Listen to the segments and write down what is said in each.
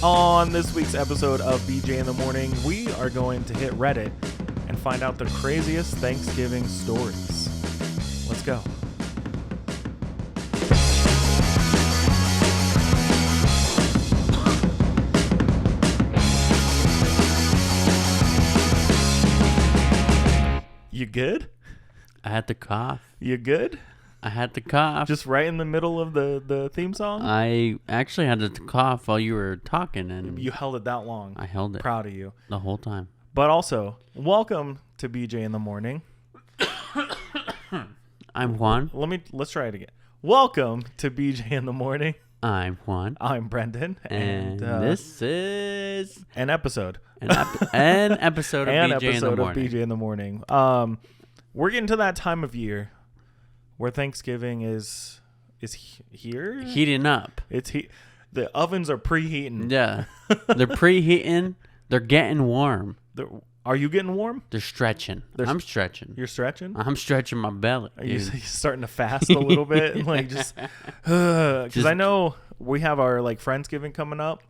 On this week's episode of BJ in the Morning, we are going to hit Reddit and find out the craziest Thanksgiving stories. Let's go. You good? I had to cough. You good? I had to cough. Just right in the middle of the theme song? I actually had to cough while you were talking, and You held it that long. I held it. Proud of you. The whole time. But also, welcome to BJ in the Morning. I'm Juan. Let's try it again. Welcome to BJ in the Morning. I'm Juan. I'm Brendan. And this is an episode. An episode of BJ in the Morning. We're getting to that time of year where Thanksgiving is here. Heating up. The ovens are preheating. Yeah. They're preheating. They're getting warm. Are you getting warm? They're stretching. I'm stretching. You're stretching? I'm stretching my belly. Are you starting to fast a little bit? And because I know we have our Friendsgiving coming up,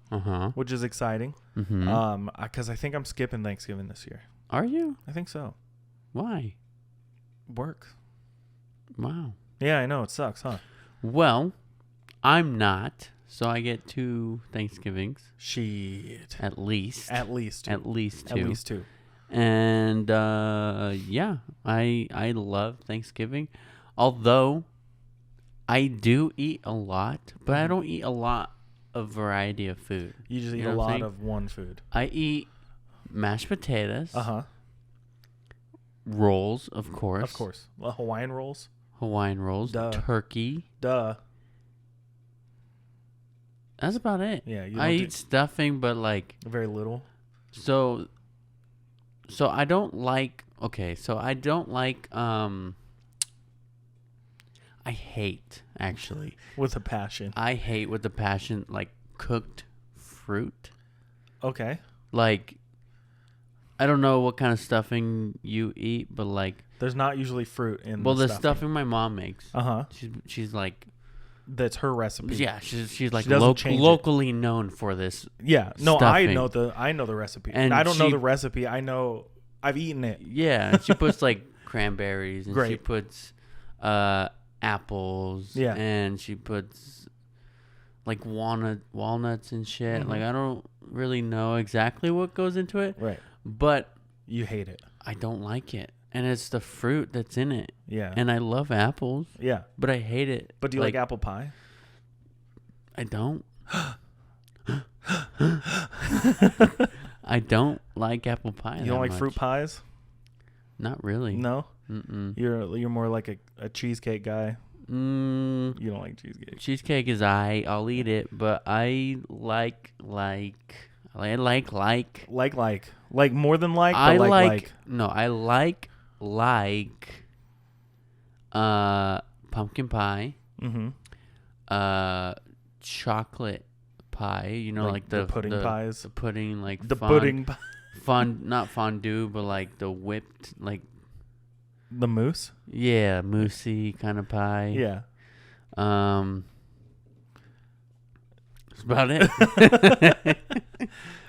which is exciting. Mm-hmm. Because I think I'm skipping Thanksgiving this year. Are you? I think so. Why? Work. Wow. Yeah, I know. It sucks, huh? Well, I'm not. So I get 2 Thanksgivings. Shit. At least 2. At least 2. And yeah, I love Thanksgiving. Although I do eat a lot, but I don't eat a lot of variety of food. You just eat a lot of one food. I eat mashed potatoes. Rolls, of course. Of course. Well, Hawaiian rolls. Duh. Turkey. Duh. That's about it. Yeah, I eat stuffing, but very little. So I don't like. Okay, so I don't like. I hate actually with a passion. I hate with a passion cooked fruit. Okay. I don't know what kind of stuffing you eat, but there's not usually fruit in. Well, the stuffing my mom makes. She's that's her recipe. Yeah, she's locally known for this. Yeah, no, stuffing. I know the recipe. And I don't know the recipe. I know I've eaten it. Yeah, and she puts cranberries, and Great. she puts apples. Yeah, and she puts walnuts and shit. Mm-hmm. I don't really know exactly what goes into it. Right, but you hate it. I don't like it. And it's the fruit that's in it. Yeah. And I love apples. Yeah. But I hate it. But do you like apple pie? I don't. I don't like apple pie. You don't like fruit pies? Not really. No? Mm-mm. You're more like a cheesecake guy. You don't like cheesecake. Cheesecake is I'll eat it, but I like more than like. I like pumpkin pie. Chocolate pie. the pudding pies. The pudding the pudding pie. Not fondue, but the whipped the mousse. Yeah, moussey kind of pie. Yeah. That's about it.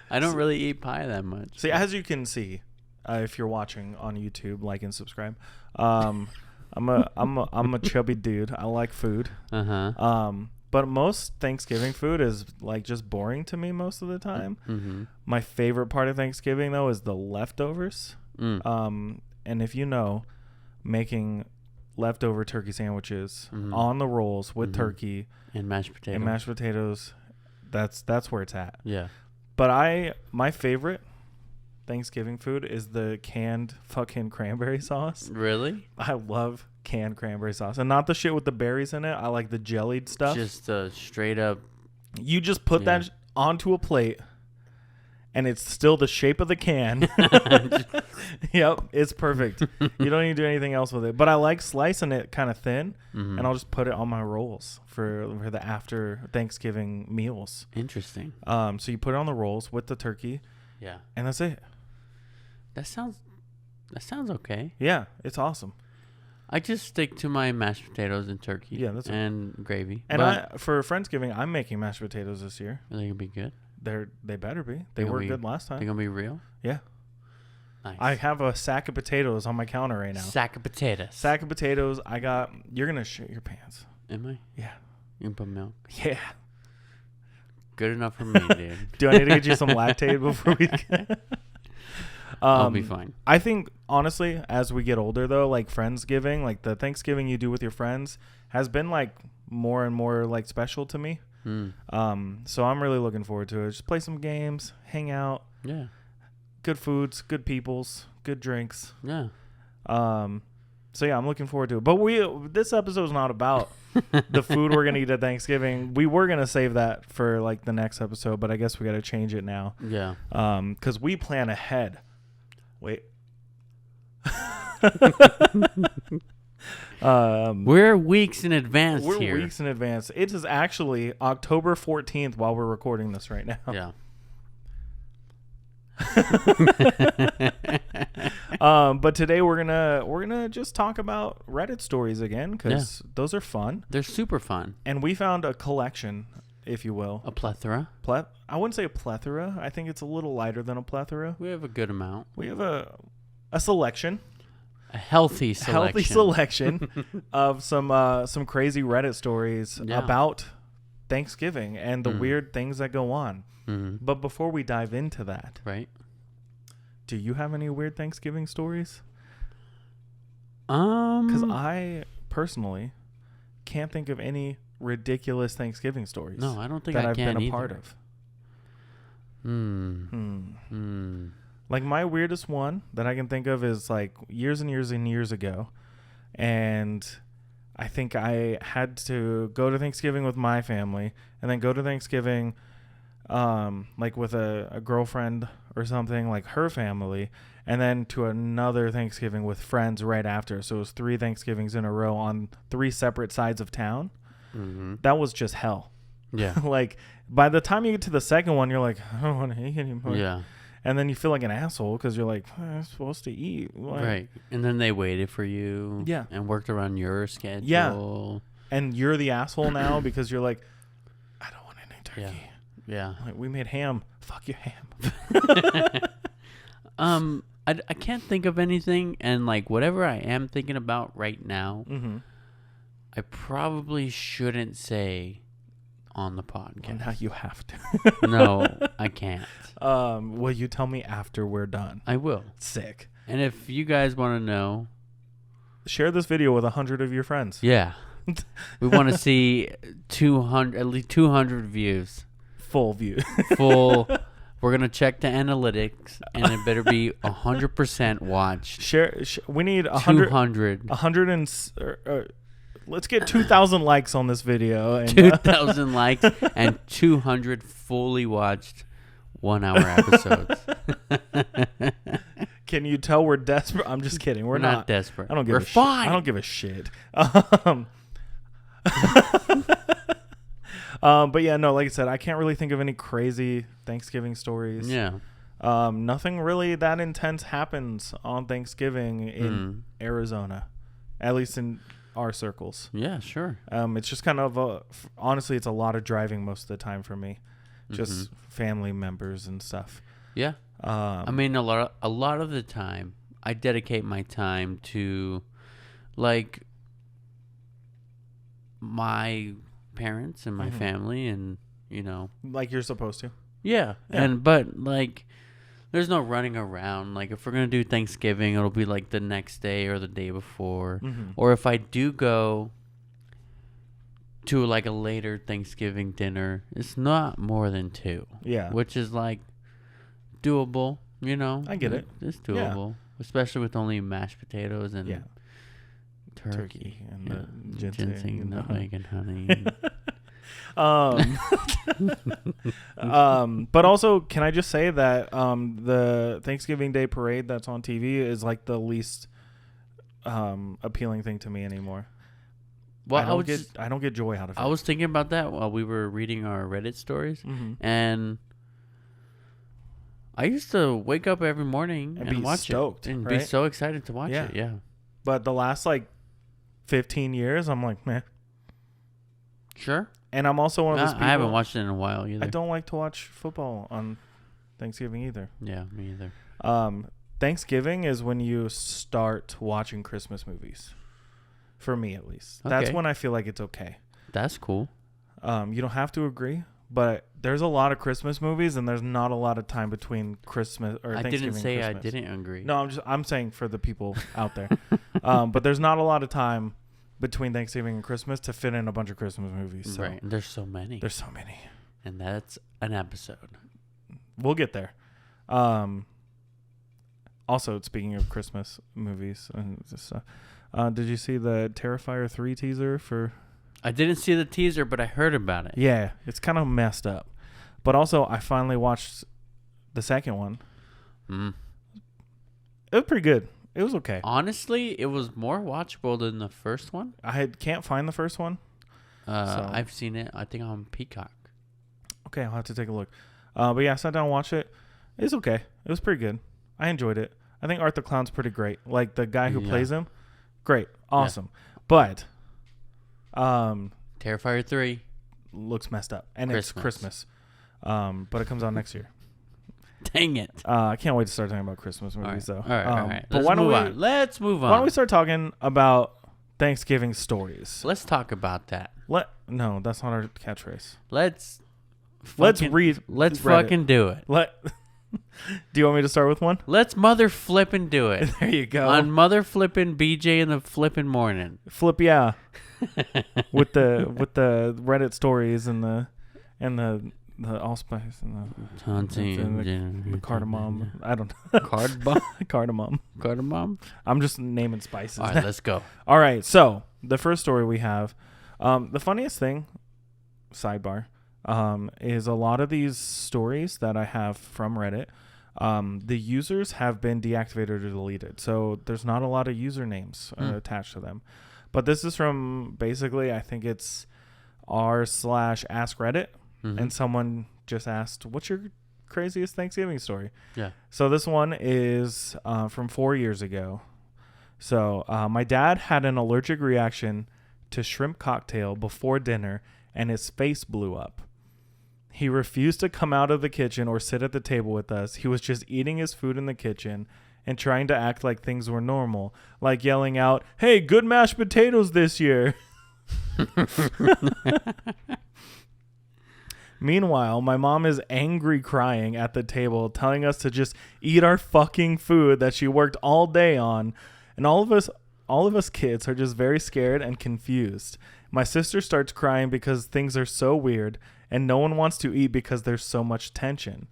I don't really eat pie that much. See, as you can see, if you're watching on YouTube, like and subscribe. I'm a chubby dude. I like food. But most Thanksgiving food is just boring to me most of the time. Mm-hmm. My favorite part of Thanksgiving though is the leftovers. And if you know, making leftover turkey sandwiches on the rolls with turkey and mashed potatoes. That's where it's at. Yeah. But my favorite Thanksgiving food is the canned fucking cranberry sauce. Really? I love canned cranberry sauce. And not the shit with the berries in it. I like the jellied stuff. Just straight up. You just put that onto a plate and it's still the shape of the can. Yep, it's perfect. You don't need to do anything else with it. But I like slicing it kind of thin, and I'll just put it on my rolls for the after Thanksgiving meals. Interesting. So you put it on the rolls with the turkey. Yeah. And that's it. That sounds okay. Yeah, it's awesome. I just stick to my mashed potatoes and turkey. Yeah, that's and gravy. And for Friendsgiving, I'm making mashed potatoes this year. Are they gonna be good? They better be. They were good last time. They're gonna be real. Yeah. Nice. I have a sack of potatoes on my counter right now. Sack of potatoes. Sack of potatoes. You're gonna shit your pants. Am I? Yeah. You can put milk. Yeah. Good enough for me, dude. Do I need to get you some latte before we? I'll be fine. I think honestly, as we get older, though, like Friendsgiving, like the Thanksgiving you do with your friends, has been like more and more like special to me. So I'm really looking forward to it. Just play some games, hang out. Yeah. Good foods, good peoples, good drinks. Yeah. So yeah, I'm looking forward to it. But this episode is not about the food we're gonna eat at Thanksgiving. We were gonna save that for like the next episode, but I guess we got to change it now. Yeah. Because we plan ahead. Wait. We're weeks in advance We're here. weeks in advance. It is actually October 14th while we're recording this right now. Yeah. But today we're gonna just talk about Reddit stories again because those are fun. They're super fun. And we found a collection, if you will. A plethora. I wouldn't say a plethora. I think it's a little lighter than a plethora. We have a good amount. We have a selection. A healthy selection. Of some crazy Reddit stories about Thanksgiving and the weird things that go on. Mm-hmm. But before we dive into that, right? Do you have any weird Thanksgiving stories? Because I personally can't think of any ridiculous Thanksgiving stories. No, I don't think that I I've can been a either. part of. Like my weirdest one that I can think of is like years and years and years ago, and I think I had to go to Thanksgiving with my family and then go to Thanksgiving like with a girlfriend or something, like her family, and then to another Thanksgiving with friends right after. So it was 3 Thanksgivings in a row on 3 separate sides of town. Mm-hmm. That was just hell. Yeah. Like by the time you get to the second one, you're like, I don't want to eat anymore. Yeah. And then you feel like an asshole because you're like, I'm supposed to eat. Like, right. And then they waited for you. Yeah. And worked around your schedule. Yeah. And you're the asshole now because you're like, I don't want any turkey. Yeah. Like, we made ham. Fuck your ham. I can't think of anything. And like whatever I am thinking about right now, I probably shouldn't say on the podcast. Well, now you have to. No, I can't. Will you tell me after we're done? I will. Sick. And if you guys want to know, share this video with 100 of your friends. Yeah. We want to see 200, at least 200 views. Full view. Full. We're going to check the analytics, and it better be 100% watched. We need 100. 200. 100 and... let's get 2,000 likes on this video. And, 2,000 likes and 200 fully watched 1-hour episodes. Can you tell we're desperate? I'm just kidding. We're not desperate. I don't give we're a fine. I don't give a shit. But yeah, no, like I said, I can't really think of any crazy Thanksgiving stories. Yeah. Nothing really that intense happens on Thanksgiving in Arizona, at least in our circles. Yeah, sure. It's just kind of honestly, it's a lot of driving most of the time for me, just family members and stuff. Yeah. I mean, a lot of the time, I dedicate my time to, like, my parents and my family, and like you're supposed to. Yeah. But like, there's no running around. Like, if we're gonna do Thanksgiving, it'll be like the next day or the day before, or if I do go to like a later Thanksgiving dinner, it's not more than 2. Yeah, which is like doable. I get it. It's doable, especially with only mashed potatoes and turkey and the ginseng and nutmeg and honey. But also, can I just say that the Thanksgiving Day parade that's on TV is like the least appealing thing to me anymore. Well, I don't get joy out of it. I was thinking about that while we were reading our Reddit stories, and I used to wake up every morning and watch stoked, it and right? be so excited to watch it. Yeah. But the last like 15 years, I'm like, man, Sure. And I'm also one of those people. I haven't watched it in a while either. I don't like to watch football on Thanksgiving either. Yeah, me either. Thanksgiving is when you start watching Christmas movies. For me, at least. Okay. That's when I feel like it's okay. That's cool. You don't have to agree, but there's a lot of Christmas movies, and there's not a lot of time between Christmas or Thanksgiving. I didn't say Christmas. I didn't agree. No, I'm saying for the people out there. But there's not a lot of time between Thanksgiving and Christmas to fit in a bunch of Christmas movies. So. Right. There's so many. And that's an episode. We'll get there. Also, speaking of Christmas movies, and did you see the Terrifier 3 teaser for... I didn't see the teaser, but I heard about it. Yeah, it's kind of messed up. But also, I finally watched the second one. It was pretty good. It was okay. Honestly, it was more watchable than the first one. Can't find the first one. I've seen it, I think, on Peacock. Okay, I'll have to take a look. But yeah, I sat down and watched it. It's okay. It was pretty good. I enjoyed it. I think Art the Clown's pretty great. Like, the guy who plays him, great. Awesome. Yeah. But... Terrifier 3 looks messed up. And it's Christmas. But it comes out next year. Dang it. I can't wait to start talking about Christmas movies, though. All right. But Let's move on. Why don't we start talking about Thanksgiving stories? Let's talk about that. No, that's not our catchphrase. Let's fucking do it. Do you want me to start with one? Let's mother flippin' do it. There you go. On mother flippin' BJ in the flippin' morning. Flip, yeah. with the Reddit stories and the allspice and the cardamom. I don't know. Cardamom. I'm just naming spices. All right, let's go. All right, so the first story we have, the funniest thing, sidebar, is a lot of these stories that I have from Reddit, the users have been deactivated or deleted. So there's not a lot of usernames attached to them. But this is from basically, I think it's r/ask Reddit. And someone just asked, what's your craziest Thanksgiving story? Yeah. So this one is from 4 years ago. So my dad had an allergic reaction to shrimp cocktail before dinner, and his face blew up. He refused to come out of the kitchen or sit at the table with us. He was just eating his food in the kitchen and trying to act like things were normal, like yelling out, "Hey, good mashed potatoes this year." Meanwhile, my mom is angry crying at the table, telling us to just eat our fucking food that she worked all day on. And all of us kids are just very scared and confused. My sister starts crying because things are so weird and no one wants to eat because there's so much tension.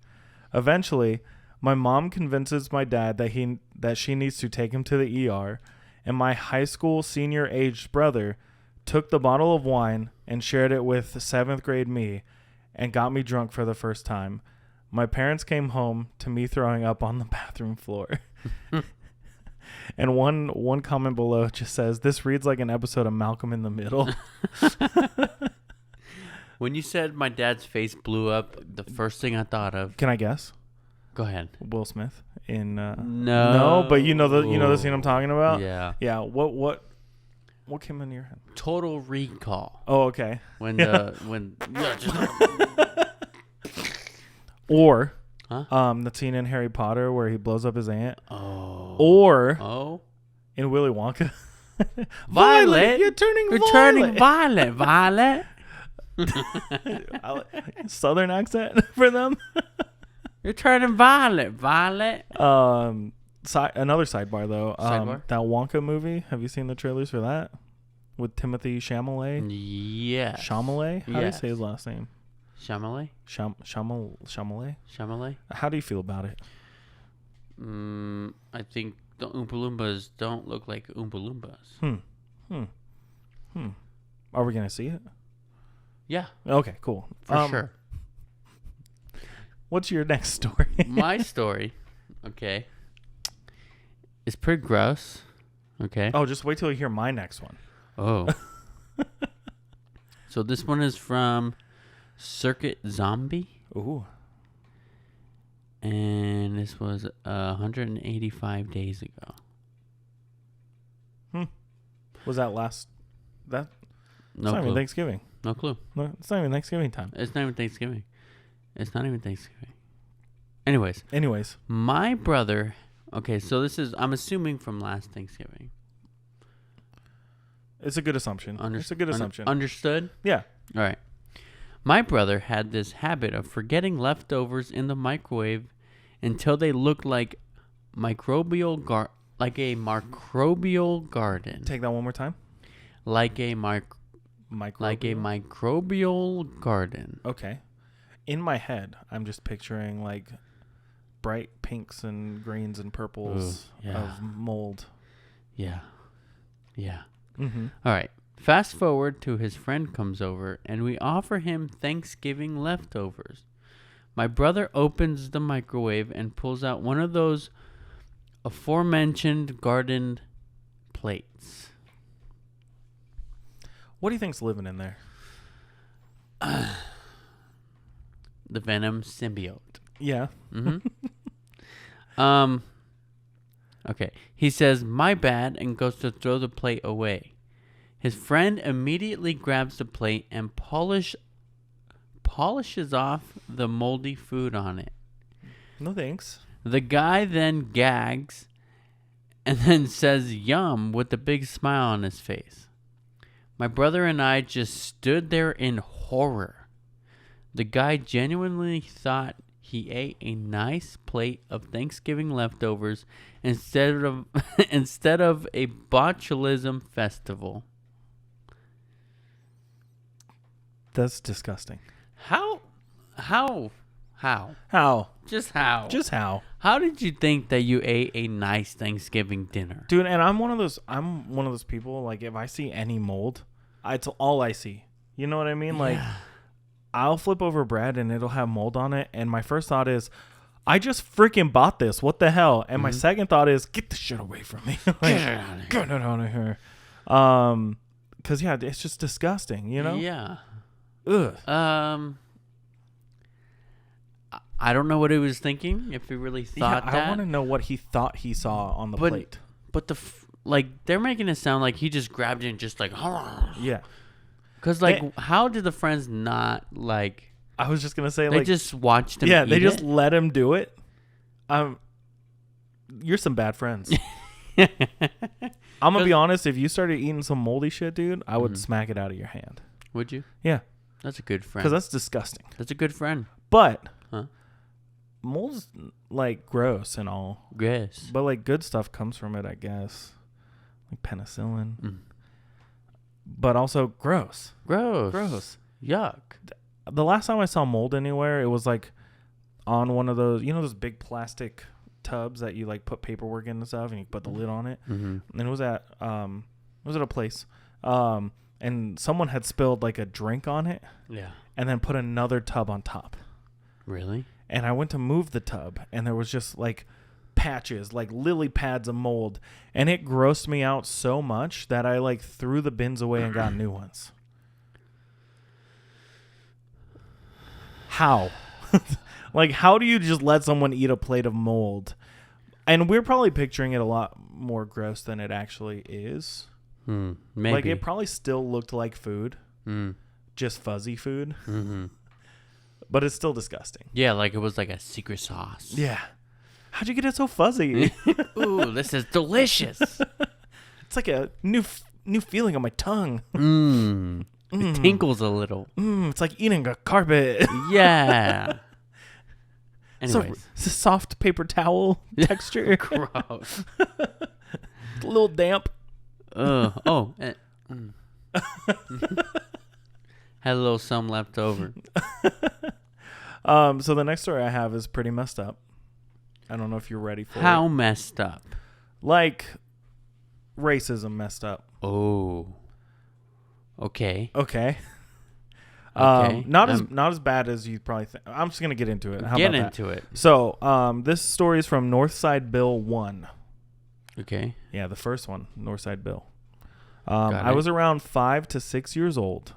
Eventually, my mom convinces my dad that she needs to take him to the ER, and my high school senior aged brother took the bottle of wine and shared it with 7th grade me and got me drunk for the first time. My parents came home to me throwing up on the bathroom floor. And one comment below just says, "This reads like an episode of Malcolm in the Middle." When you said my dad's face blew up, the first thing I thought of... Can I guess? Go ahead. Will Smith in No, but you know the scene I'm talking about? Yeah. Yeah, what came into your head? Total Recall. Oh, okay. Or the scene in Harry Potter where he blows up his aunt. Oh. Or in Willy Wonka. Violet, you're turning violet. Violet. Southern accent for them. You're turning violet. Another sidebar though. Sidebar? That Wonka movie. Have you seen the trailers for that? With Timothy Chalamet? Yeah. Chalamet? How do you say his last name? Chalamet? Chalamet? How do you feel about it? I think the Oompa Loompas don't look like Oompa Loompas. Are we going to see it? Yeah. Okay, cool. For sure. What's your next story? My story, okay, is pretty gross, okay? Oh, just wait till you hear my next one. Oh. So this one is from Circuit Zombie. Ooh. And this was 185 days ago. Was that last... No clue. clue. Thanksgiving. No clue. No, it's not even Thanksgiving time. It's not even Thanksgiving. It's not even Thanksgiving. Anyways, my brother. Okay, so this is, I'm assuming, from last Thanksgiving. It's a good assumption. It's a good assumption. Understood? Yeah. All right. My brother had this habit of forgetting leftovers in the microwave until they looked like a microbial garden. Take that one more time. Like a microbial garden. Okay. In my head, I'm just picturing like bright pinks and greens and purples of mold. Yeah. Yeah. Mm-hmm. All right. Fast forward to his friend comes over and we offer him Thanksgiving leftovers. My brother opens the microwave and pulls out one of those aforementioned garden plates. What do you think's living in there? The Venom symbiote. Yeah. Mm-hmm. Okay. He says, "My bad," and goes to throw the plate away. His friend immediately grabs the plate and polishes off the moldy food on it. No thanks. The guy then gags and then says yum with a big smile on his face. My brother and I just stood there in horror. The guy genuinely thought he ate a nice plate of Thanksgiving leftovers instead of a botulism festival. That's disgusting. How? Just how? How did you think that you ate a nice Thanksgiving dinner? Dude, and I'm one of those people, like, if I see any mold, it's all I see. You know what I mean? Like, I'll flip over bread and it'll have mold on it, and my first thought is, I just freaking bought this. What the hell? And my second thought is, get this shit away from me. Like, get it out of here. Because, yeah, it's just disgusting, you know? Yeah. Ugh. I don't know what he was thinking, if he really thought that. I want to know what he thought he saw on the plate. But they're making it sound like he just grabbed it and just like, yeah. Because how did the friends not like? I was just gonna say they just watched him. Yeah, eat they just it? let him do it. You're some bad friends. I'm gonna be honest. If you started eating some moldy shit, dude, I would smack it out of your hand. Would you? Yeah. That's a good friend. Because that's disgusting. That's a good friend. But mold's like gross and all. Yes. But like good stuff comes from it, I guess. Like penicillin. But also gross. Yuck. The last time I saw mold anywhere, it was like on one of those, those big plastic tubs that you like put paperwork in and stuff, and you put the lid on it. And it was at a place. And someone had spilled like a drink on it. Yeah. And then put another tub on top. Really? And I went to move the tub, and there was just like patches, like lily pads of mold. And it grossed me out so much that I like threw the bins away and got new ones. How? Like, how do you just let someone eat a plate of mold? And we're probably picturing it a lot more gross than it actually is. Maybe. Like, it probably still looked like food. Just fuzzy food. But it's still disgusting. Yeah, like it was like a secret sauce. Yeah. How'd you get it so fuzzy? Ooh, this is delicious. It's like a new feeling on my tongue. It tinkles a little. It's like eating a carpet. Yeah. Anyways. It's a soft paper towel texture. Gross. A little damp. Had a little some left over. So the next story I have is pretty messed up. I don't know if you're ready for it. How messed up? Like racism messed up. Oh. Okay. Not as bad as you probably think. I'm just gonna get into it. How get about into that? it. So, this story is from Northside Bill 1. Okay. Yeah, the first one, Northside Bill. I was around 5 to 6 years old,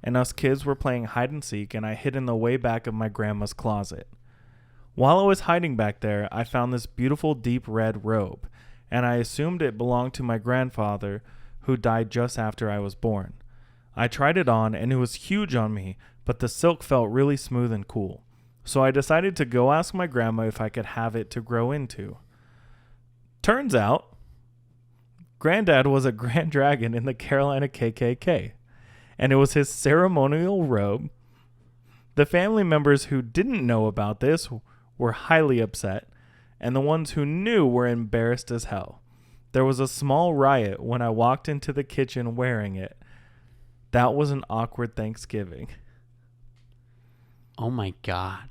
and us kids were playing hide and seek, and I hid in the way back of my grandma's closet. While I was hiding back there, I found this beautiful deep red robe, and I assumed it belonged to my grandfather, who died just after I was born. I tried it on and it was huge on me, but the silk felt really smooth and cool. So I decided to go ask my grandma if I could have it to grow into. Turns out, Granddad was a Grand Dragon in the Carolina KKK, and it was his ceremonial robe. The family members who didn't know about this were highly upset, and the ones who knew were embarrassed as hell. There was a small riot when I walked into the kitchen wearing it. That was an awkward Thanksgiving. Oh my God.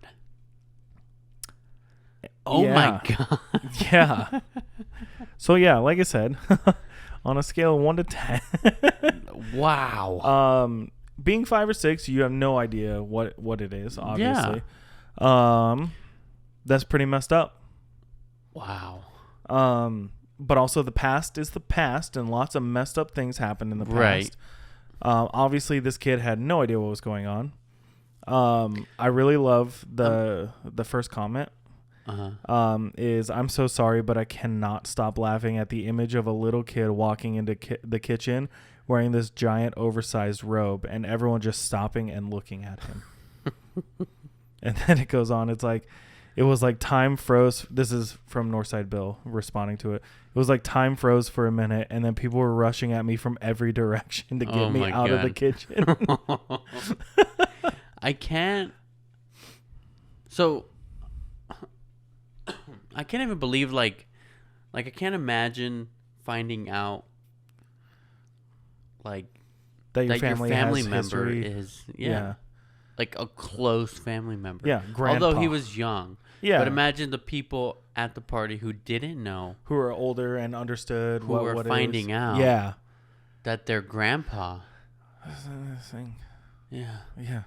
Oh my God. Yeah. So yeah, like I said, on a scale of 1 to 10. Wow. Being 5 or 6, you have no idea what it is, obviously. Yeah. That's pretty messed up. Wow. But also the past is the past, and lots of messed up things happened in the past. Right. Obviously this kid had no idea what was going on. I really love the first comment. Is I'm so sorry, but I cannot stop laughing at the image of a little kid walking into the kitchen wearing this giant oversized robe and everyone just stopping and looking at him. And then it goes on. It's like, it was like time froze. This is from Northside Bill responding to it. It was like time froze for a minute, and then people were rushing at me from every direction to get me out of the kitchen. I can't. So I can't even believe like I can't imagine finding out like that your your family member history. is like a close family member. Yeah, grandpa. Although he was young. Yeah. But imagine the people at the party who didn't know, who are older and understood who what were it finding is. out Yeah. that their grandpa. Thing. Yeah. Yeah.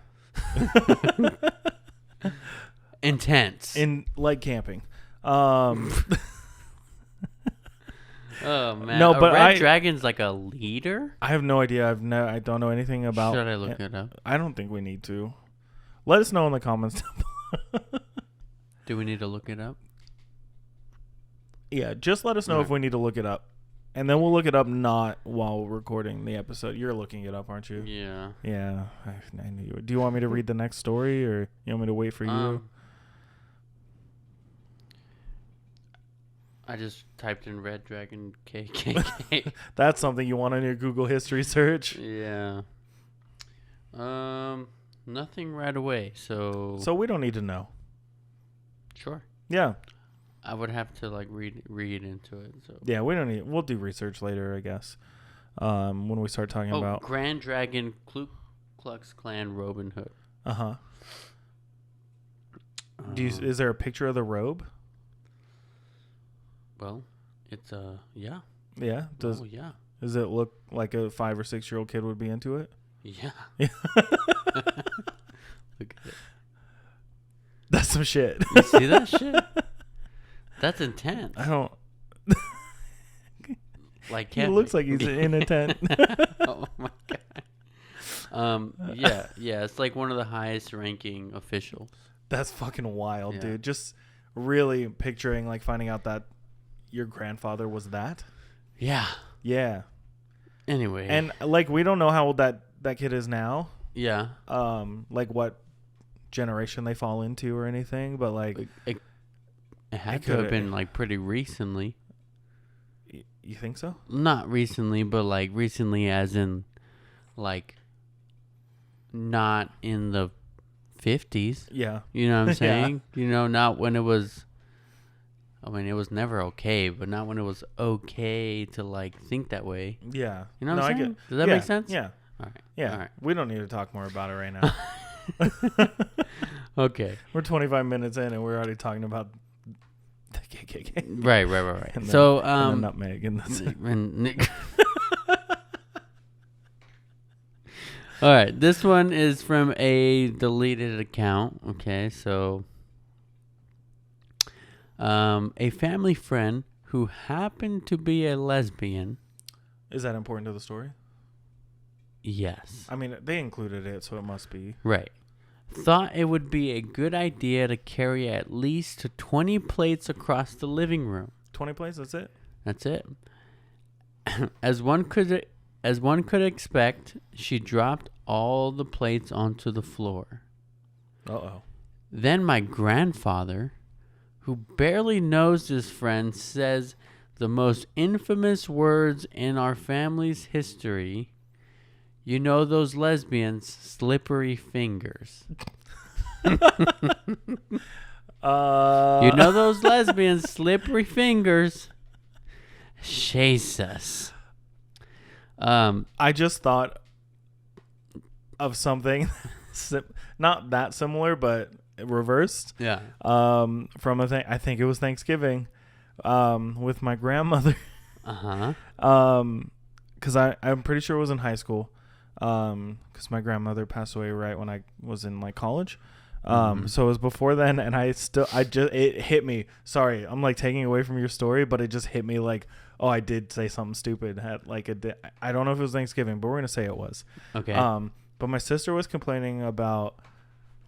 Intense. In like camping. Oh man! No, but Red Dragon's like a leader. I have no idea. I don't know anything about. Should I look it up? I don't think we need to. Let us know in the comments. Do we need to look it up? Yeah, just let us know if we need to look it up, and then we'll look it up not while recording the episode. You're looking it up, aren't you? Yeah. Yeah, I knew you would. Do you want me to read the next story, or you want me to wait for you? I just typed in Red Dragon KKK. That's something you want on your Google history search. Yeah. Nothing right away. So we don't need to know. Sure. Yeah. I would have to like read into it. So yeah, we don't need. We'll do research later, I guess. When we start talking about Grand Dragon Ku Klux Klan Robin Hood. Is there a picture of the robe? Well, it's yeah. Yeah. Does it look like a 5 or 6 year old kid would be into it? Yeah. Look at it. That's some shit. You see that shit? That's intense. I don't. Like he looks like he's in a tent. Oh my god. Yeah. It's like one of the highest ranking officials. That's fucking wild, dude. Just really picturing like finding out that your grandfather was that. Yeah. Yeah. Anyway. And like we don't know how old that kid is now. Yeah. Like what generation they fall into or anything, but like it had to have been like pretty recently. You think so? Not recently, but like recently as in like not in the 50s. Yeah. You know what I'm saying? You know, not when it was, I mean, it was never okay, but not when it was okay to like think that way. Yeah. You know what I'm saying? Does that make sense? Yeah. All right. Yeah. All right. We don't need to talk more about it right now. Okay. We're 25 minutes in and we're already talking about the KKK. Right. And So, and the nutmeg and the all right. This one is from a deleted account. Okay. So, a family friend who happened to be a lesbian. Is that important to the story? Yes. I mean, they included it, so it must be. Right. Thought it would be a good idea to carry at least 20 plates across the living room. 20 plates, that's it? That's it. As one could As one could expect, she dropped all the plates onto the floor. Uh-oh. Then my grandfather, who barely knows his friend, says the most infamous words in our family's history. You know those lesbians, slippery fingers. You know those lesbians, slippery fingers. Jesus. I just thought of something not that similar, but reversed. Yeah. From a thing, I think it was Thanksgiving, with my grandmother. Because I'm pretty sure it was in high school. Because my grandmother passed away right when I was in like college. So it was before then, and it hit me. Sorry, I'm like taking away from your story, but it just hit me like, oh, I did say something stupid. I don't know if it was Thanksgiving, but we're gonna say it was. Okay. But my sister was complaining about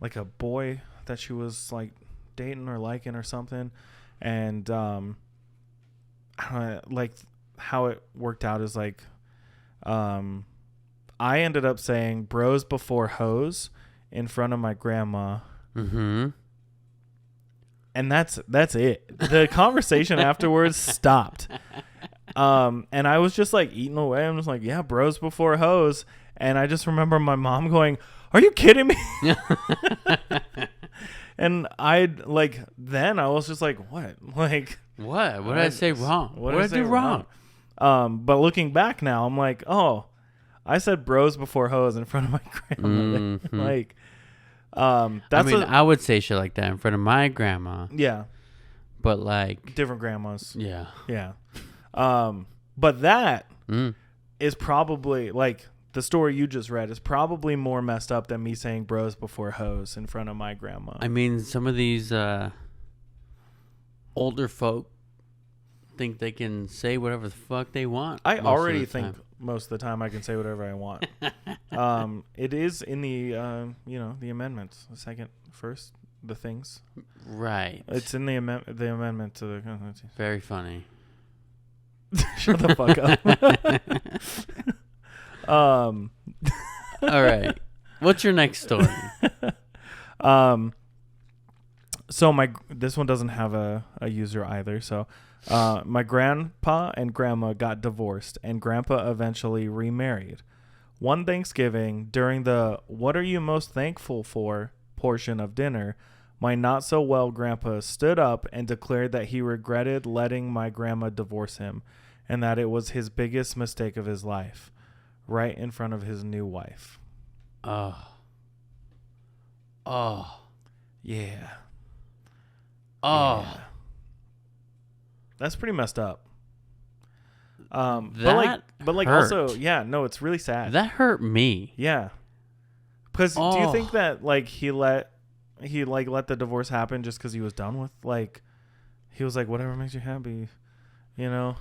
like a boy that she was like dating or liking or something, and I don't know, like how it worked out is like, I ended up saying bros before hoes in front of my grandma. Mm-hmm. And that's it. The conversation afterwards stopped. And I was just like eating away. I'm just like, yeah, bros before hoes. And I just remember my mom going, are you kidding me? And I was just like, what? Like, what? What did I say wrong? What did I do wrong? But looking back now, I'm like, oh, I said bros before hoes in front of my grandmother. Mm-hmm. Like, that's I would say shit like that in front of my grandma. Yeah. But like different grandmas. Yeah. Yeah. But that is probably like the story you just read is probably more messed up than me saying bros before hoes in front of my grandma. I mean, some of these older folk think they can say whatever the fuck they want. I already think most of the time I can say whatever I want. It is in the the amendments, the things. Right. It's in the amendment to the Constitution. Very funny. Shut the fuck up. All right. What's your next story? So this one doesn't have a user either. So my grandpa and grandma got divorced, and grandpa eventually remarried. One Thanksgiving, during the "What are you most thankful for?" portion of dinner, my not-so-well grandpa stood up and declared that he regretted letting my grandma divorce him, and that it was his biggest mistake of his life, right in front of his new wife. Oh. Yeah. Oh. Yeah. That's pretty messed up. But hurt. also, yeah, no, it's really sad. That hurt me. Yeah. Because do you think that like he let the divorce happen just because he was done with he was like, whatever makes you happy, you know?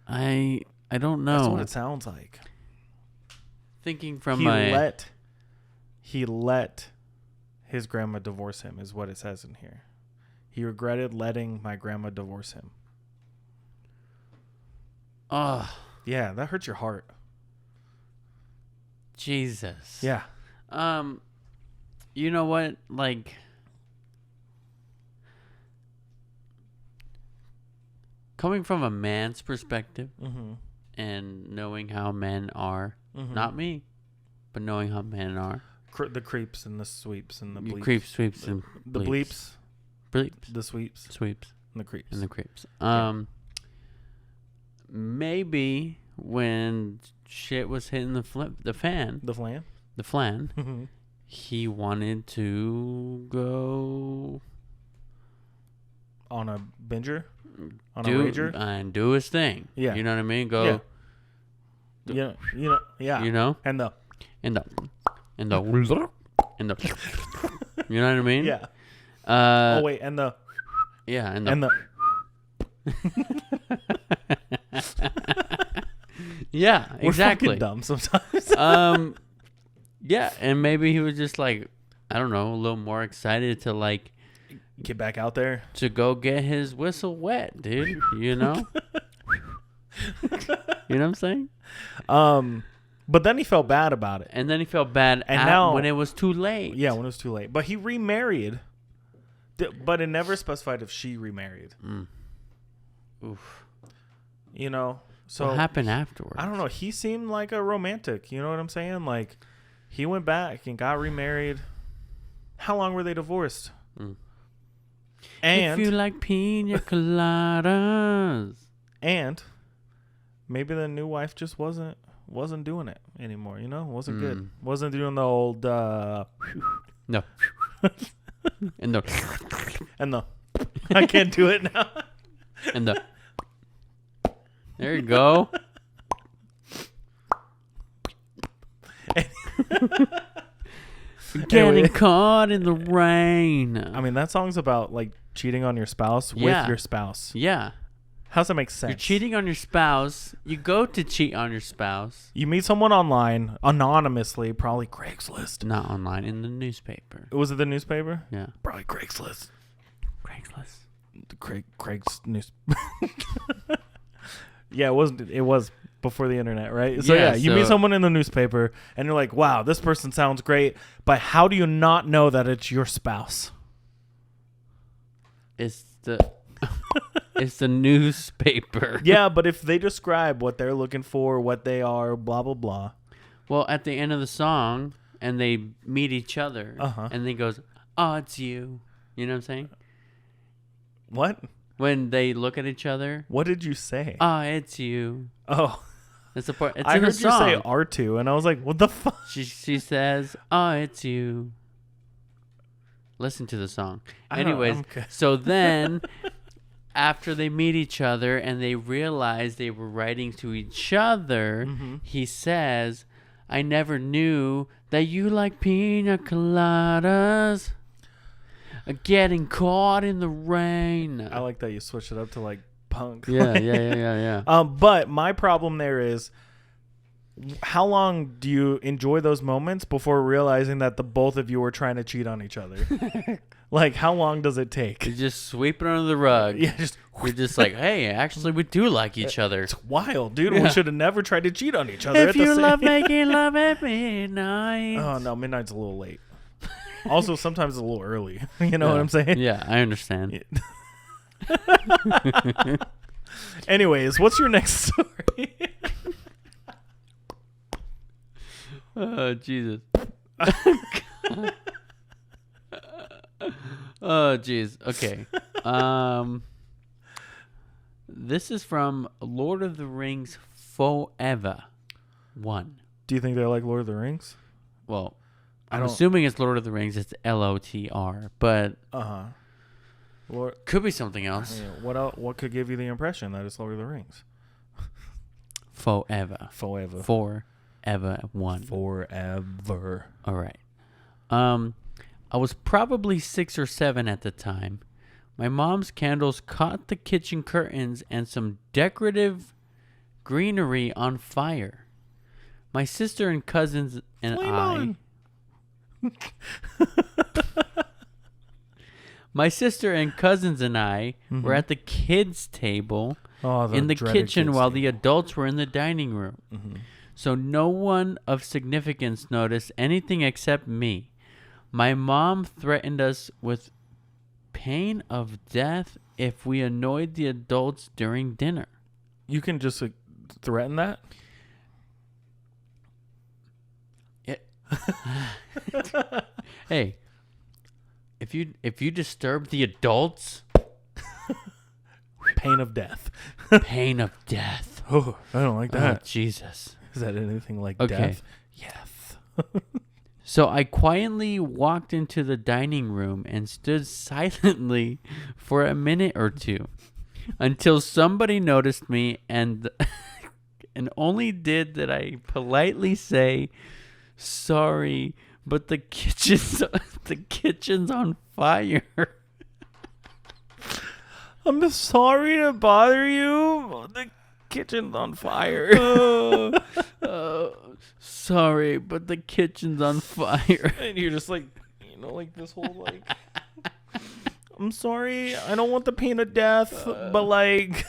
I don't know. That's what it sounds like. Thinking from he let his grandma divorce him is what it says in here. He regretted letting my grandma divorce him. Oh. Yeah, that hurts your heart. Jesus. Yeah. You know what? Like, coming from a man's perspective and knowing how men are, not me, but knowing how men are. The creeps and the sweeps and the bleeps. Creeps, sweeps, and the bleeps. Bleeps. The sweeps. Sweeps. And the creeps. And the creeps. Yeah. Maybe when shit was hitting the flan, The flan. he wanted to go on a binger, on a rager, and do his thing. Yeah, you know what I mean. Go. Yeah. Yeah. You know. And the. You know what I mean. Yeah. And the. Yeah, and the. Yeah, exactly. We're fucking dumb sometimes. Yeah, and maybe he was just like, I don't know, a little more excited to like get back out there to go get his whistle wet, dude. You know. You know what I'm saying? But then he felt bad about it. And then he felt bad when it was too late. Yeah, when it was too late. But he remarried. But it never specified if she remarried. Oof. You know? So what happened afterwards? I don't know. He seemed like a romantic. You know what I'm saying? Like, he went back and got remarried. How long were they divorced? And if you like pina coladas. And maybe the new wife just wasn't doing it anymore. You know? Wasn't good. Wasn't doing the old... No. And the... And the... I can't do it now. And the... There you go. Getting caught in the rain. I mean, that song's about like cheating on your spouse with your spouse. Yeah. How's that make sense? You're cheating on your spouse. You go to cheat on your spouse. You meet someone online, anonymously, probably Craigslist. Not online, in the newspaper. Was it the newspaper? Yeah. Probably Craigslist. Craig's news. Yeah, it was before the internet, right? So you meet someone in the newspaper and you're like, wow, this person sounds great, but how do you not know that it's your spouse? It's the newspaper. Yeah, but if they describe what they're looking for, what they are, blah, blah, blah. Well, at the end of the song, and they meet each other, and they goes, oh, it's you. You know what I'm saying? What? When they look at each other. What did you say? Oh, it's you. Oh. It's the part. It's I in heard the song. you say R2, and I was like, what the fuck? She says, oh, it's you. Listen to the song. Anyways, so then after they meet each other and they realize they were writing to each other, he says, I never knew that you like pina coladas. Getting caught in the rain. I like that you switched it up to like punk. Yeah. But my problem there is, how long do you enjoy those moments before realizing that the both of you were trying to cheat on each other? Like, how long does it take? You just sweep it under the rug. Yeah, you're just like, hey, actually, we do like each other. It's wild, dude. Yeah. We should have never tried to cheat on each other. If you love making love at midnight. Oh no, midnight's a little late. Also, sometimes it's a little early. You know what I'm saying? Yeah, I understand. Yeah. Anyways, what's your next story? Oh, Jesus. Oh, jeez. Okay. This is from Lord of the Rings Forever 1. Do you think they're like Lord of the Rings? Well, I'm assuming it's Lord of the Rings. It's LOTR, but could be something else. Yeah, what could give you the impression that it's Lord of the Rings? Forever 1. Forever. All right. I was probably 6 or 7 at the time. My mom's candles caught the kitchen curtains and some decorative greenery on fire. My sister and cousins and My sister and cousins and I were at the kids' table in the kitchen while the adults were in the dining room. So no one of significance noticed anything except me. My mom threatened us with pain of death if we annoyed the adults during dinner. You can just threaten that? Hey, if you disturb the adults, pain of death. Pain of death. Oh, I don't like that. Oh, Jesus. Is that anything like death? Yes. So I quietly walked into the dining room and stood silently for a minute or two until somebody noticed me and only did that I politely say, sorry, but the kitchen's on fire. I'm sorry to bother you. The kitchen's on fire. Sorry, but the kitchen's on fire. And you're just like, like this whole like, I'm sorry, I don't want the pain of death, but like,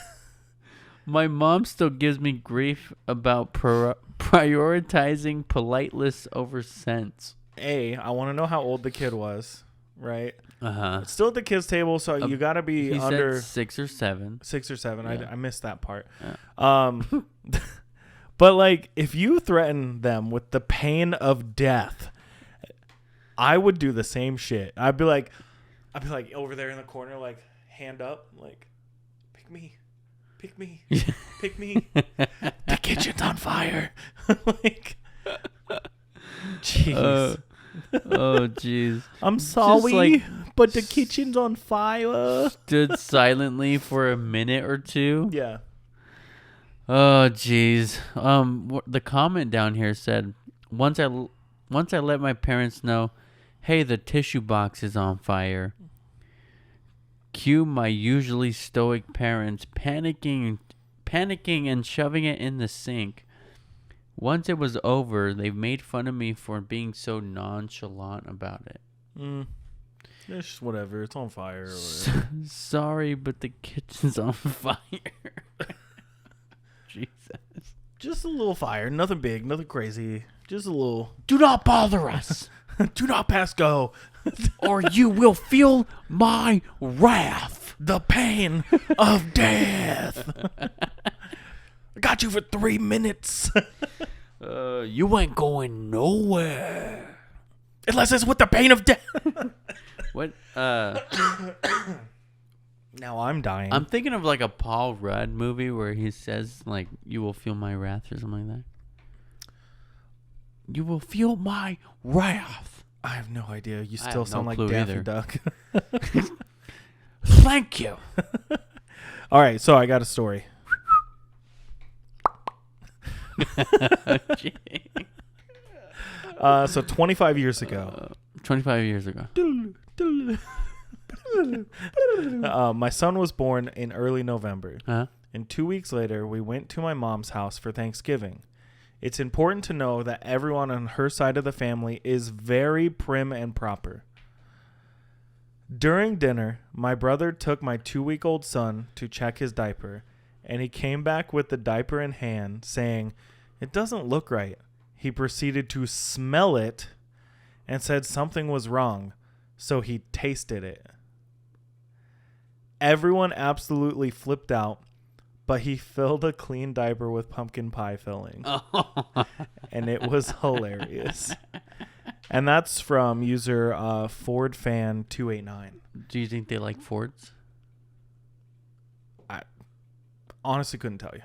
My mom still gives me grief about prioritizing politeness over sense. I want to know how old the kid was, right? Uh-huh. Still at the kids' table, so you got to be He under said 6 or 7. 6 or 7. Yeah. I missed that part. Yeah. But like, if you threaten them with the pain of death, I would do the same shit. I'd be like over there in the corner, like hand up, like pick me, pick me. The kitchen's on fire. Like, jeez. Oh, jeez. I'm sorry, like, but the kitchen's on fire. Stood silently for a minute or two. Yeah. Oh, jeez. The comment down here said, once I let my parents know, hey, the tissue box is on fire. Cue my usually stoic parents panicking and shoving it in the sink. Once it was over, they made fun of me for being so nonchalant about it. It's just whatever. It's on fire. Or whatever. Sorry, but the kitchen's on fire. Jesus. Just a little fire. Nothing big. Nothing crazy. Just a little. Do not bother us. Do not pass go. Or you will feel my wrath. The pain of death. I got you for 3 minutes. You ain't going nowhere. Unless it's with the pain of death. What? Now I'm dying. I'm thinking of like a Paul Rudd movie where he says like, "You will feel my wrath" or something like that. You will feel my wrath. I have no idea. You still sound like Daffy Duck. Thank you. All right, so I got a story. So 25 years ago. 25 years ago. My son was born in early November. Huh? And 2 weeks later, we went to my mom's house for Thanksgiving. It's important to know that everyone on her side of the family is very prim and proper. During dinner, my brother took my 2-week-old son to check his diaper, and he came back with the diaper in hand, saying, "It doesn't look right." He proceeded to smell it and said something was wrong, so he tasted it. Everyone absolutely flipped out, but he filled a clean diaper with pumpkin pie filling. Oh. And it was hilarious. And that's from user FordFan289. Do you think they like Fords? I honestly couldn't tell you.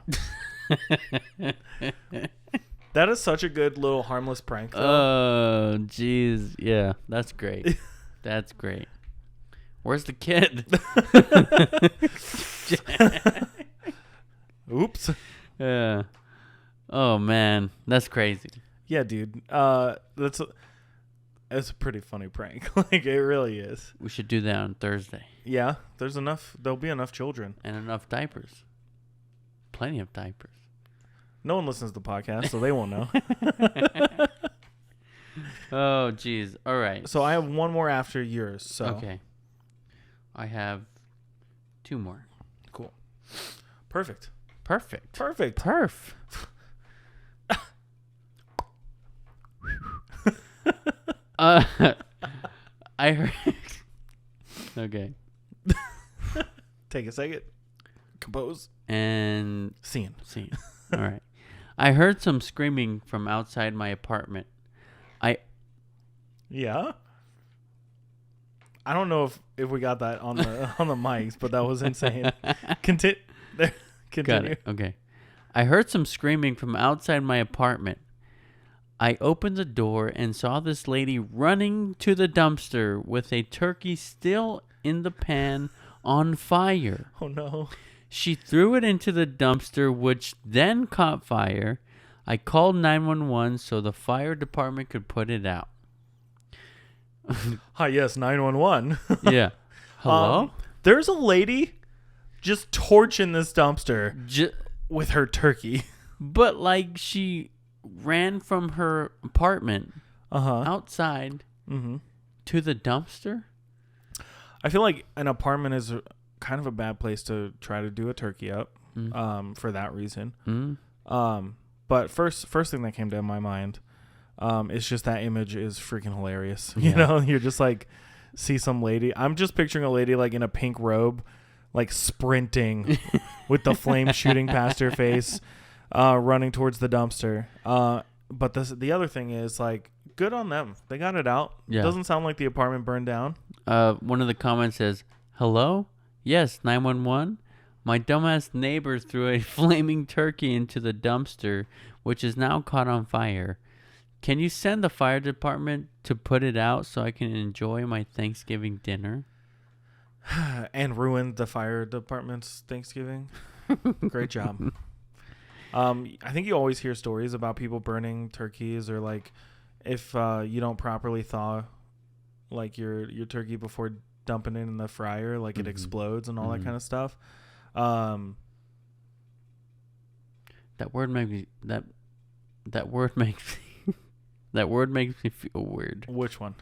That is such a good little harmless prank, though. Oh, jeez. Yeah, that's great. That's great. Where's the kid? Oops. Yeah. Oh, man. That's crazy. Yeah, dude. It's a pretty funny prank. Like, it really is. We should do that on Thursday. Yeah, there'll be enough children. And enough diapers. Plenty of diapers. No one listens to the podcast, so they won't know. Oh, jeez. All right. So I have one more after yours. So Okay. I have 2 more. Cool. Perfect. Perfect. Perf. I heard. Okay. Take a second. Compose. And Scene. All right. I heard some screaming from outside my apartment. Yeah. I don't know if we got that on the mics, but that was insane. Continue. Got it. Okay. I heard some screaming from outside my apartment. I opened the door and saw this lady running to the dumpster with a turkey still in the pan on fire. Oh, no. She threw it into the dumpster, which then caught fire. I called 911 so the fire department could put it out. Hi, yes, 911. Yeah. Hello? There's a lady just torching this dumpster with her turkey. But, like, she ran from her apartment outside to the dumpster? I feel like an apartment is kind of a bad place to try to do a turkey up. for that reason. Mm. But first thing that came to my mind, is just that image is freaking hilarious. Yeah. You know, you're just like, see some lady. I'm just picturing a lady like in a pink robe, like sprinting with the flame shooting past her face, running towards the dumpster. But the other thing is, like, good on them. They got it out. Yeah. Doesn't sound like the apartment burned down. One of the comments says, "Hello? Yes, 911. My dumbass neighbor threw a flaming turkey into the dumpster, which is now caught on fire. Can you send the fire department to put it out so I can enjoy my Thanksgiving dinner?" And ruined the fire department's Thanksgiving. Great job. I think you always hear stories about people burning turkeys, or like if you don't properly thaw like your turkey before dumping it in the fryer, like it explodes and all that kind of stuff. That word makes me that word makes me feel weird. Which one?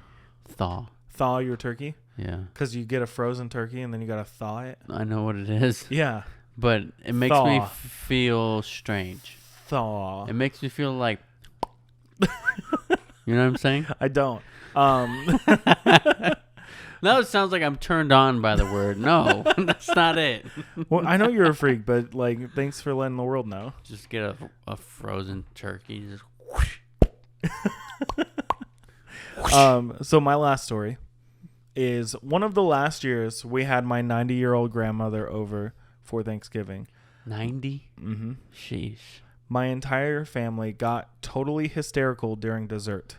Thaw. Thaw your turkey? Yeah. Because you get a frozen turkey and then you gotta thaw it. I know what it is. Yeah. But it makes me feel strange. Thaw. It makes me feel like, you know what I'm saying? I don't. Now it sounds like I'm turned on by the word. No, that's not it. Well, I know you're a freak, but like, thanks for letting the world know. Just get a frozen turkey. Just So my last story is one of the last years we had my 90-year-old grandmother over for Thanksgiving. 90? Mm-hmm. Sheesh. My entire family got totally hysterical during dessert.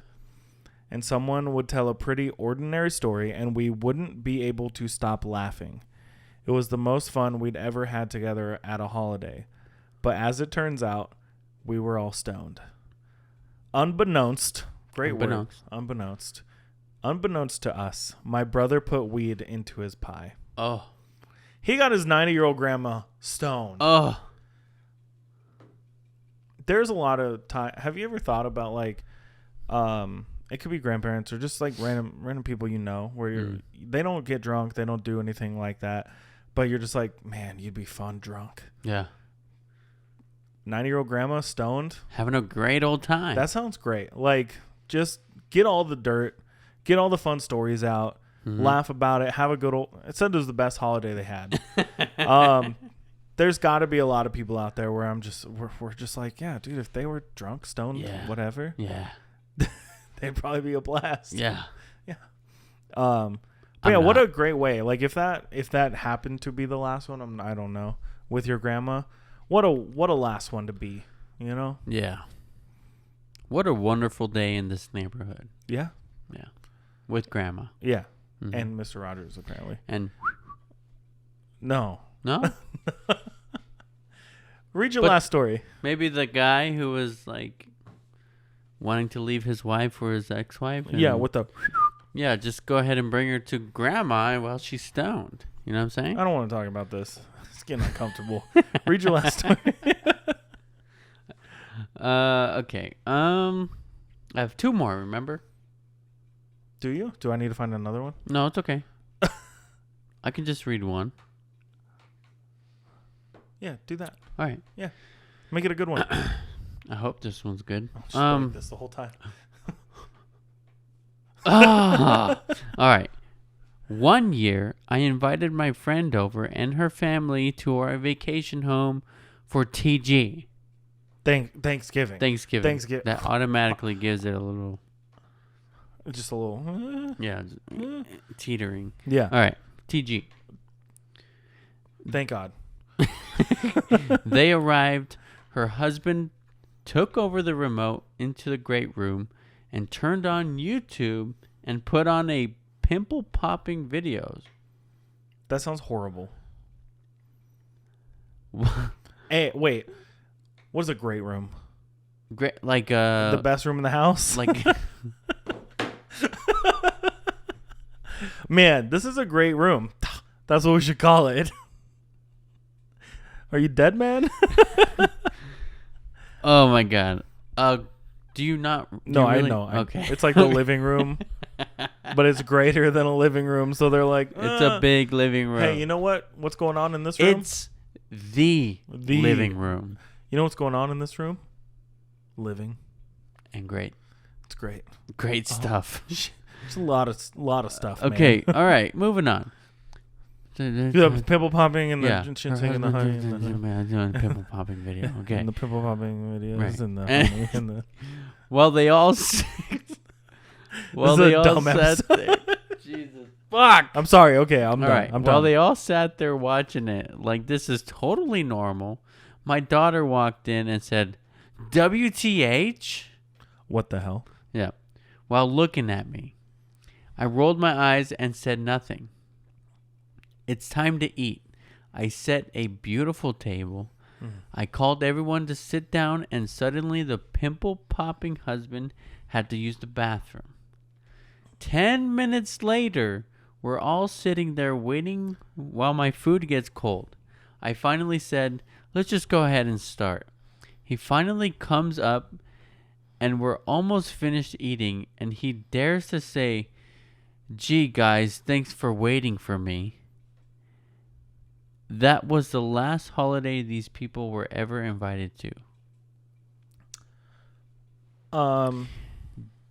And someone would tell a pretty ordinary story and we wouldn't be able to stop laughing. It was the most fun we'd ever had together at a holiday. But as it turns out, we were all stoned. Unbeknownst to us, my brother put weed into his pie. Oh. He got his 90-year-old grandma stoned. Oh. There's a lot of time. Have you ever thought about, like, it could be grandparents or just like random people you know, where they don't get drunk, they don't do anything like that, but you're just like, man, you'd be fun drunk. Yeah. 90-year-old grandma stoned, having a great old time. That sounds great. Like, just get all the dirt, get all the fun stories out, laugh about it, have a good old. It said it was the best holiday they had. There's got to be a lot of people out there where we're just like, yeah, dude, if they were drunk, stoned, whatever, they'd probably be a blast. Yeah. But yeah, what a great way. Like, if that happened to be the last one, I don't know, with your grandma, what a last one to be, you know? Yeah. What a wonderful day in this neighborhood. Yeah. Yeah. With grandma. Yeah. Mm-hmm. And Mr. Rogers, apparently. And no. Read your last story. Maybe the guy who was like wanting to leave his wife or his ex-wife. Yeah, with the... Yeah, just go ahead and bring her to grandma while she's stoned. You know what I'm saying? I don't want to talk about this. It's getting uncomfortable. Read your last story. Okay. I have two more, remember? Do you? Do I need to find another one? No, it's okay. I can just read one. Yeah, do that. All right. Yeah. Make it a good one. I hope this one's good. I'll just write this the whole time. All right. One year, I invited my friend over and her family to our vacation home for TG. Thanksgiving. That automatically gives it a little... Just a little... yeah, teetering. Yeah. All right. TG. Thank God. They arrived. Her husband took over the remote into the great room and turned on YouTube and put on a pimple popping videos. That sounds horrible. Hey, wait. What is a great room? Great, like the best room in the house? Like man, this is a great room. That's what we should call it. Are you dead, man? Oh my God. Do you not? No, you really? I know. Okay. It's like the living room, but it's greater than a living room. So they're like, it's a big living room. Hey, you know what? What's going on in this room? the living room. You know what's going on in this room? Living. And great. It's great. Great stuff. It's a lot of stuff. Okay, man. all right, moving on. Yeah, pimple popping and the chin Her taking the high. husband doing a pimple popping video. Okay. And the pimple popping videos Right. and the Well, they all. Well, This is they a all dumb sat episode. there. Jesus, fuck. I'm sorry. Okay, I'm All done. right. I'm Well, done. they all sat there watching it like this is totally normal. My daughter walked in and said, "WTH?" What the hell? Yeah. While looking at me, I rolled my eyes and said nothing. It's time to eat. I set a beautiful table. I called everyone to sit down, and suddenly the pimple-popping husband had to use the bathroom. 10 minutes later, we're all sitting there waiting while my food gets cold. I finally said, let's just go ahead and start. He finally comes up, and we're almost finished eating, and he dares to say, "Gee, guys, thanks for waiting for me." That was the last holiday these people were ever invited to.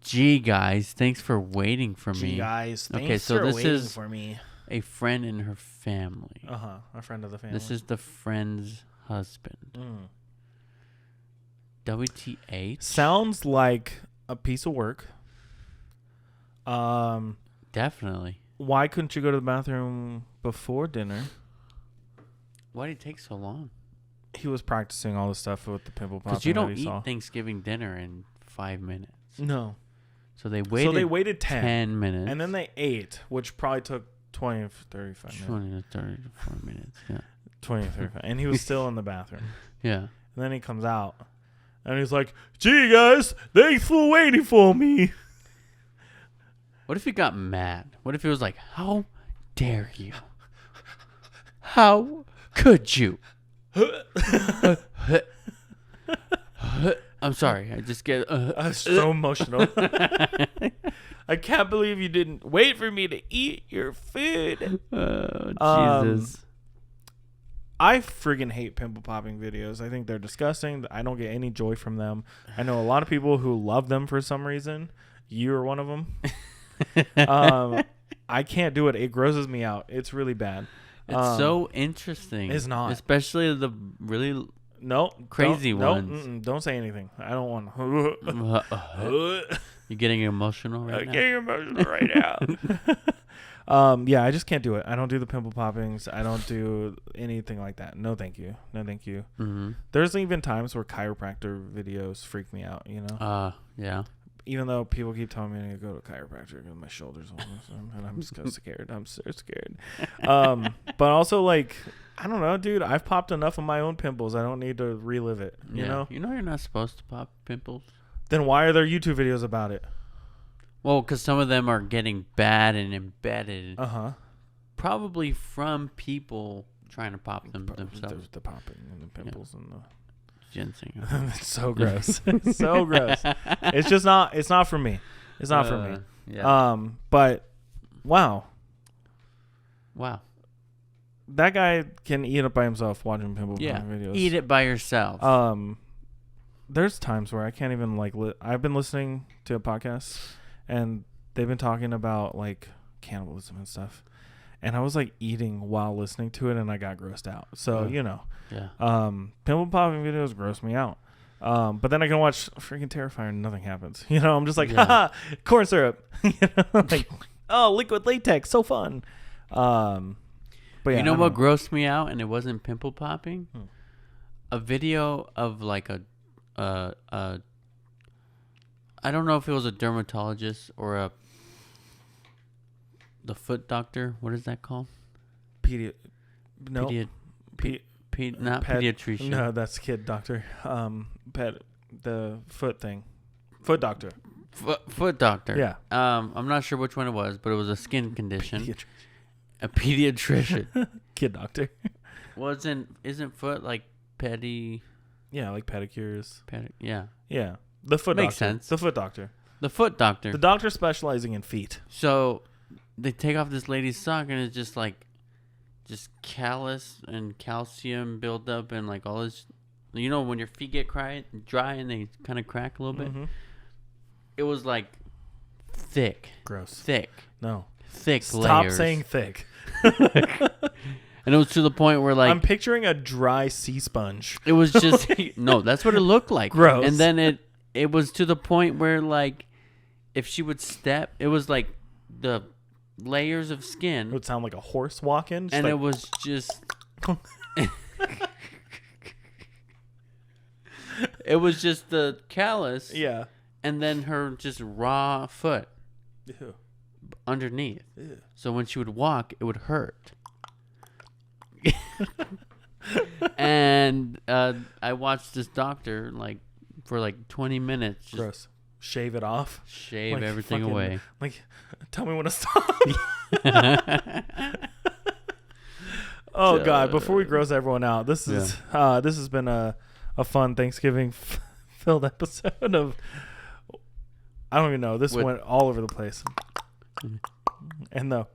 Gee, guys, thanks for waiting for me. Gee, guys, thanks Okay, so for this waiting is for me. a friend and her family. A friend of the family. This is the friend's husband. WTH? Sounds like a piece of work. Definitely. Why couldn't you go to the bathroom before dinner? Why did it take so long? He was practicing all the stuff with the pimple popping. Because you don't that he eat saw. Thanksgiving dinner in 5 minutes. No. So they waited 10 minutes. And then they ate, which probably took 20 or 35 minutes. 20 to 34 minutes. Yeah. 20 or 35. And he was still in the bathroom. Yeah. And then he comes out. And he's like, "Gee, guys, thanks for waiting for me." What if he got mad? What if he was like, "How dare you? How could you?" I'm sorry. I just get. I was so emotional. I can't believe you didn't wait for me to eat your food. Jesus. I friggin' hate pimple popping videos. I think they're disgusting. I don't get any joy from them. I know a lot of people who love them for some reason. You are one of them. I can't do it. It grosses me out. It's really bad. It's so interesting. It's not. Especially the really crazy ones. Don't say anything. I don't want to. You're getting emotional right now? I'm getting emotional right now. Yeah, I just can't do it. I don't do the pimple poppings. I don't do anything like that. No, thank you. No, thank you. Mm-hmm. There's even times where chiropractor videos freak me out, you know? Yeah. Even though people keep telling me to go to a chiropractor because my shoulders almost, and I'm so scared. I'm so scared. But also, like, I don't know, dude. I've popped enough of my own pimples. I don't need to relive it, you know? You know you're not supposed to pop pimples? Then why are there YouTube videos about it? Well, because some of them are getting bad and embedded. Probably Probably from people trying to pop them themselves. The popping and the pimples and the Ginseng. it's so gross. It's so gross. It's just not. It's not for me. It's not for me. Yeah. But wow, That guy can eat it by himself watching pimple popping videos. Eat it by yourself. There's times where I can't even I've been listening to a podcast and they've been talking about like cannibalism and stuff, and I was like eating while listening to it and I got grossed out. So you know. Yeah. Pimple popping videos gross me out. But then I can watch freaking Terrifier and nothing happens. You know, I'm just like, haha, corn syrup. You know, like, oh, liquid latex, so fun. But yeah, you know what grossed me out and it wasn't pimple popping? A video of like I don't know if it was a dermatologist or the foot doctor. What is that called? Not pediatrician. No, that's kid doctor. The foot thing. Foot doctor. Foot doctor. Yeah. I'm not sure which one it was, but it was a skin condition. A pediatrician. Kid doctor. Isn't foot like petty? Yeah, like pedicures. Yeah. Yeah. The foot Makes doctor. sense. The foot doctor. The foot doctor. The doctor specializing in feet. So they take off this lady's sock and it's just like just callus and calcium buildup and like all this. You know when your feet get dry and they kind of crack a little bit. It was like thick, Gross. thick Stop layers. saying thick. And it was to the point where like I'm picturing a dry sea sponge. it was just no, that's what it looked like. Gross. And then it was to the point where like if she would step, it was like the layers of skin. It would sound like a horse walking. And it was just it was just the callus. Yeah. And then her just raw foot Ew. underneath. Ew. So when she would walk, it would hurt. And I watched this doctor like for like 20 minutes. Just Gross. Shave it off. shave Like, everything fucking- away. Like, tell me when to stop. Oh God! Before we gross everyone out, this has been a fun Thanksgiving filled episode of. I don't even know. This went all over the place, and then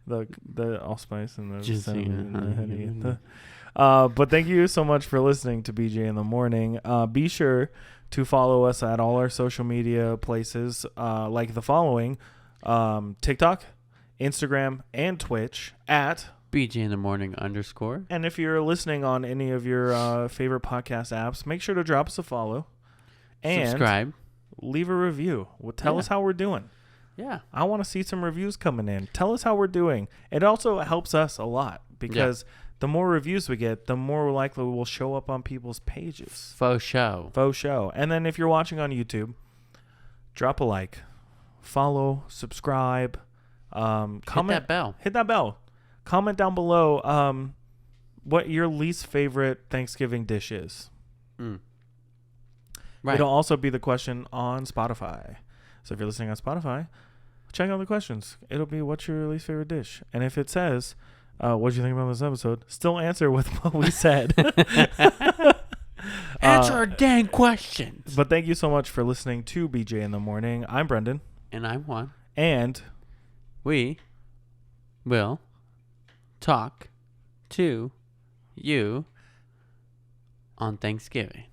the allspice and the cinnamon and the honey. But thank you so much for listening to BJ in the Morning. Be sure to follow us at all our social media places, like the following: TikTok, Instagram, and Twitch at BJ in the Morning _. And if you're listening on any of your favorite podcast apps, make sure to drop us a follow and subscribe. Leave a review. Tell us how we're doing. Yeah. I want to see some reviews coming in. Tell us how we're doing. It also helps us a lot because the more reviews we get, the more likely we'll show up on people's pages. Faux show. And then if you're watching on YouTube, drop a like, follow, subscribe, comment. Hit that bell. Comment down below what your least favorite Thanksgiving dish is. Right. It'll also be the question on Spotify. So if you're listening on Spotify, check out the questions. It'll be what's your least favorite dish. And if it says, what do you think about this episode? Still answer with what we said. Answer our dang questions. But thank you so much for listening to BJ in the Morning. I'm Brendan. And I'm Juan. And we will talk to you on Thanksgiving.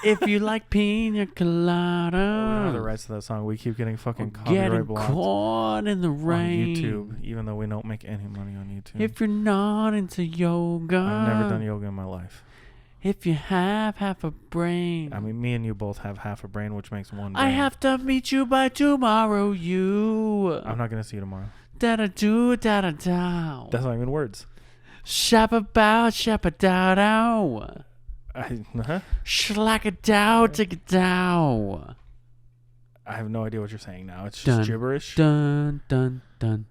If you like pina colada. We don't have the rights to that song. We keep getting fucking copyright getting blocked caught in the rain. on YouTube, even though we don't make any money on YouTube. If you're not into yoga. I've never done yoga in my life. If you have half a brain. I mean, me and you both have half a brain, which makes one brain. I have to meet you by tomorrow, you. I'm not going to see you tomorrow. Da-da-do, da-da-dow. That's not even words. Shabba-bow, shabba-dow-dow. Shlack-a-dow, tick-a-dow. I have no idea what you're saying now. It's just gibberish. Dun, dun, dun,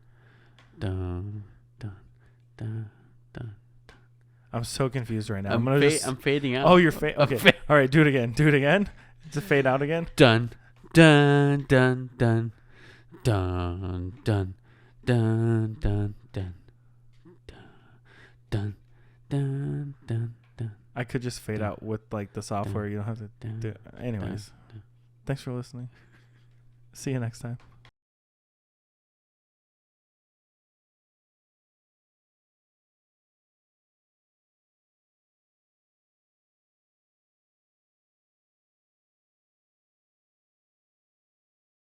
dun, dun, dun, dun. I'm so confused right now. I'm fading out. Oh, you're okay. All right, do it again. Do it again. To fade out again. Dun, dun, dun, dun, dun, dun, dun, dun, dun, dun, dun, dun, dun. I could just fade out with like the software. You don't have to do it. Anyways, thanks for listening. See you next time.